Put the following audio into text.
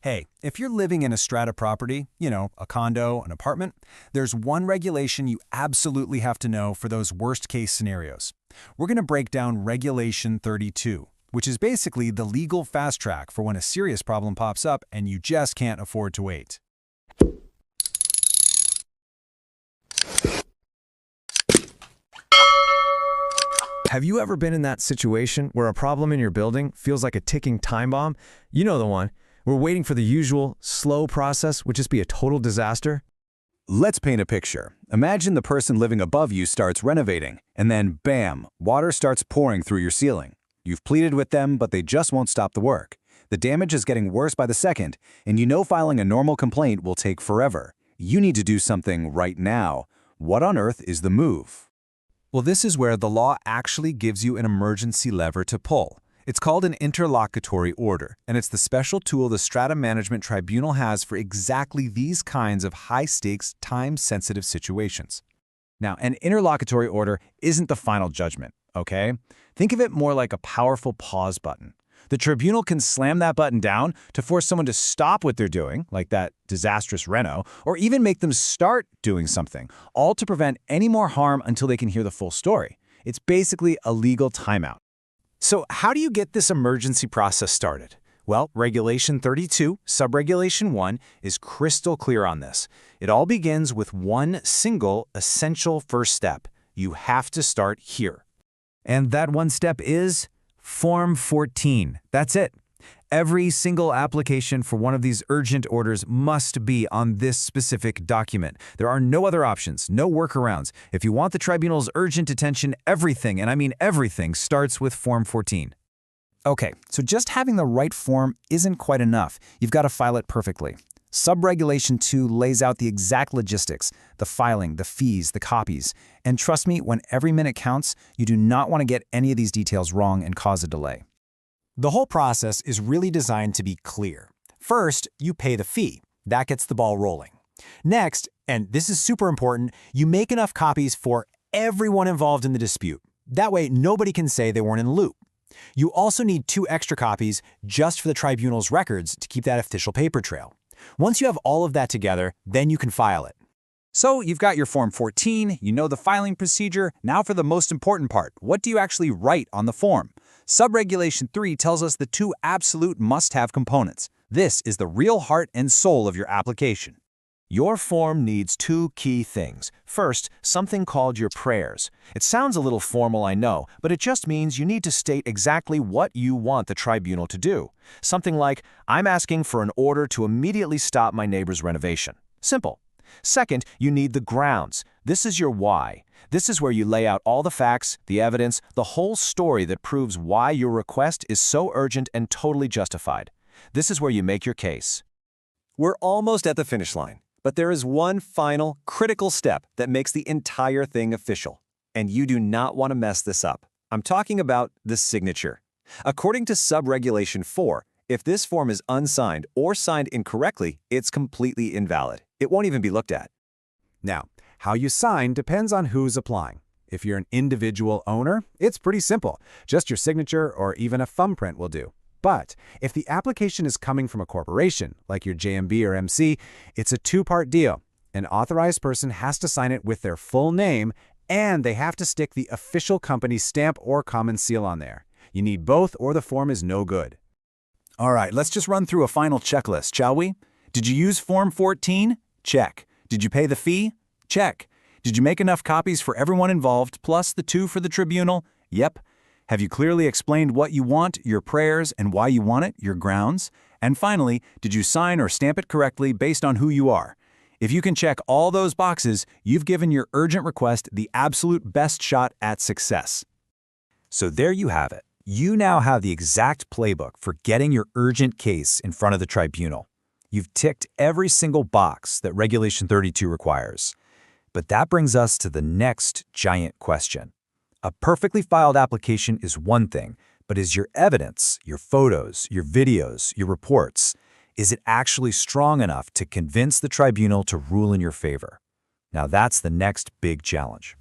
Hey, if you're living in a strata property, a condo, an apartment, there's one regulation you absolutely have to know for those worst-case scenarios. We're going to break down Regulation 32, which is basically the legal fast track for when a serious problem pops up and you just can't afford to wait. Have you ever been in that situation where a problem in your building feels like a ticking time bomb? You know the one. We're waiting for the usual, slow process would just be a total disaster. Let's paint a picture. Imagine the person living above you starts renovating, and then bam, water starts pouring through your ceiling. You've pleaded with them, but they just won't stop the work. The damage is getting worse by the second, and you know filing a normal complaint will take forever. You need to do something right now. What on earth is the move? Well, this is where the law actually gives you an emergency lever to pull. It's called an interlocutory order, and it's the special tool the Strata Management Tribunal has for exactly these kinds of high-stakes, time-sensitive situations. Now, an interlocutory order isn't the final judgment, okay? Think of it more like a powerful pause button. The tribunal can slam that button down to force someone to stop what they're doing, like that disastrous reno, or even make them start doing something, all to prevent any more harm until they can hear the full story. It's basically a legal timeout. So how do you get this emergency process started? Well, Regulation 32, Subregulation 1, is crystal clear on this. It all begins with one single, essential first step. You have to start here. And that one step is Form 14. That's it. Every single application for one of these urgent orders must be on this specific document. There are no other options, no workarounds. If you want the tribunal's urgent attention, everything, and I mean everything, starts with Form 14. Okay, so just having the right form isn't quite enough. You've got to file it perfectly. Subregulation 2 lays out the exact logistics, the filing, the fees, the copies. And trust me, when every minute counts, you do not want to get any of these details wrong and cause a delay. The whole process is really designed to be clear. First, you pay the fee. That gets the ball rolling. Next, and this is super important, you make enough copies for everyone involved in the dispute. That way, nobody can say they weren't in the loop. You also need 2 extra copies just for the tribunal's records to keep that official paper trail. Once you have all of that together, then you can file it. So you've got your Form 14, you know the filing procedure. Now for the most important part, what do you actually write on the form? Subregulation 3 tells us the 2 absolute must-have components. This is the real heart and soul of your application. Your form needs 2 key things. First, something called your prayers. It sounds a little formal, I know, but it just means you need to state exactly what you want the tribunal to do. Something like, I'm asking for an order to immediately stop my neighbor's renovation. Simple. Second, you need the grounds. This is your why. This is where you lay out all the facts, the evidence, the whole story that proves why your request is so urgent and totally justified. This is where you make your case. We're almost at the finish line. But there is one final, critical step that makes the entire thing official. And you do not want to mess this up. I'm talking about the signature. According to Subregulation 4, if this form is unsigned or signed incorrectly, it's completely invalid. It won't even be looked at. Now, how you sign depends on who's applying. If you're an individual owner, it's pretty simple. Just your signature or even a thumbprint will do. But if the application is coming from a corporation, like your JMB or MC, it's a 2-part deal. An authorized person has to sign it with their full name, and they have to stick the official company stamp or common seal on there. You need both or the form is no good. All right, let's just run through a final checklist, shall we? Did you use Form 14? Check. Did you pay the fee? Check. Did you make enough copies for everyone involved, plus the 2 for the tribunal? Yep. Have you clearly explained what you want, your prayers, and why you want it, your grounds? And finally, did you sign or stamp it correctly based on who you are? If you can check all those boxes, you've given your urgent request the absolute best shot at success. So there you have it. You now have the exact playbook for getting your urgent case in front of the tribunal. You've ticked every single box that Regulation 32 requires. But that brings us to the next giant question. A perfectly filed application is one thing, but is your evidence, your photos, your videos, your reports, is it actually strong enough to convince the tribunal to rule in your favor? Now that's the next big challenge.